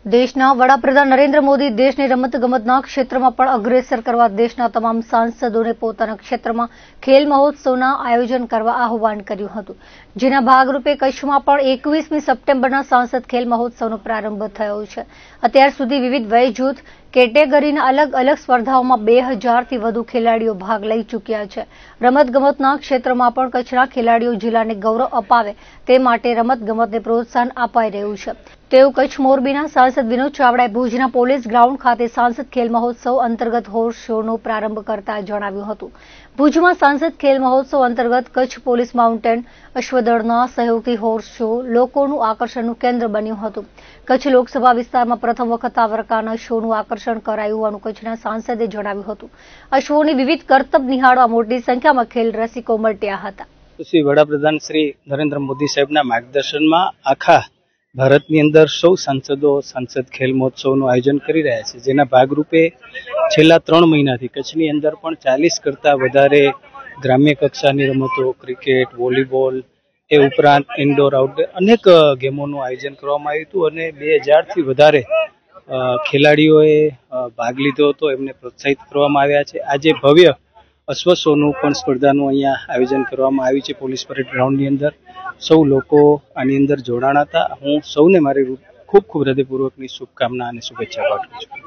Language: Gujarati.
દેશના વડાપ્રધાન નરેન્દ્ર મોદી દેશને રમતગમતના ક્ષેત્રમાં પણ અગ્રેસર કરવા દેશના તમામ સાંસદોને પોતાના ક્ષેત્રમાં ખેલ મહોત્સવના આયોજન કરવા આહ્વાન કર્યું હતું, જેના ભાગરૂપે કચ્છમાં પણ 21મી સપ્ટેમ્બરના સાંસદ ખેલ મહોત્સવનો પ્રારંભ થયો છે। અત્યાર સુધી વિવિધ વય જૂથ કેટેગરીના અલગ અલગ સ્પર્ધાઓમાં 2000થી વધુ ખેલાડીઓ ભાગ લઈ ચૂક્યા છે। રમતગમતના ક્ષેત્રમાં પણ કચ્છના ખેલાડીઓ જિલ્લાને ગૌરવ અપાવે તે માટે રમતગમતને પ્રોત્સાહન અપાઈ રહ્યું છે, તેવું કચ્છ મોરબીના સાંસદ વિનોદ ચાવડાએ ભુજના પોલીસ ગ્રાઉન્ડ ખાતે સાંસદ ખેલ મહોત્સવ અંતર્ગત હોર્સ શોનો પ્રારંભ કરતા જણાવ્યું હતું। ભુજમાં સાંસદ ખેલ મહોત્સવ અંતર્ગત કચ્છ પોલીસ માઉન્ટેન અશ્વદળના સહયોગથી હોર્સ શો લોકોનું આકર્ષણનું કેન્દ્ર બન્યું હતું। કચ્છ લોકસભા વિસ્તારમાં પ્રથમ વખત આ પ્રકારના શોનું આકર્ષણ કરાયું હોવાનું કચ્છના સાંસદે જણાવ્યું હતું। આ શોની વિવિધ કરતબ નિહાળવા મોટી સંખ્યામાં ખેલ રસિકો ઉમટ્યા હતા। શ્રી વડાપ્રધાન શ્રી નરેન્દ્ર મોદી સાહેબના માર્ગદર્શનમાં આખા ભારતની અંદર સૌ સાંસદો સાંસદ ખેલ મહોત્સવનું આયોજન કરી રહ્યા છે, જેના ભાગરૂપે છેલ્લા 3 મહિનાથી કચ્છની અંદર પણ 40 કરતા વધારે ગ્રામ્ય કક્ષાની રમતો, ક્રિકેટ, વોલીબોલ એ ઉપરાંત ઇન્ડોર આઉટડોર અનેક ગેમોનું આયોજન કરવામાં આવ્યું હતું અને 2000થી વધારે ખેલાડીઓએ ભાગ લીધો હતો, એમને પ્રોત્સાહિત કરવામાં આવ્યા છે। આજે ભવ્ય અશ્વ શોનું પણ સ્પર્ધાનું અહીંયા આયોજન કરવામાં આવ્યું છે પોલીસ પરેડ ગ્રાઉન્ડની અંદર। સૌ લોકો આની અંદર જોડાણા હતા। હું સૌને મારી ખૂબ હૃદયપૂર્વકની શુભકામના અને શુભેચ્છા પાઠવું છું।